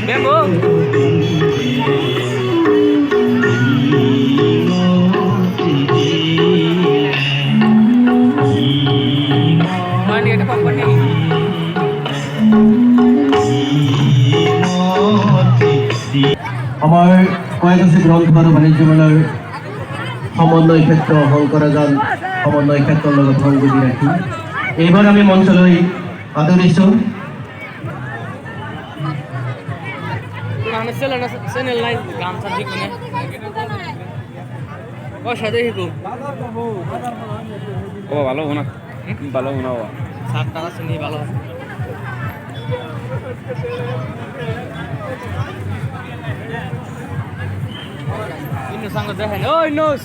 Bebo. Mana dia dapat apa ni? আমার কয়েকটি গ্রন্থ আর বাণিজ্য মেলার সমন্বয় ক্ষেত্র শংকৰাজান সমন্বয় ক্ষেত্ৰৰ লগত সংযোগী ৰাখি এইবাৰ আমি মঞ্চলৈ আদৰিছোঁ Channel lain গান চালি কোনে ও সাথে হিকু ও ভালো হোনা ভালো হোনা ও সাত টাকা শুনি ভালো ইন্নু সঙ্গ দেখেন ও ইন্নুস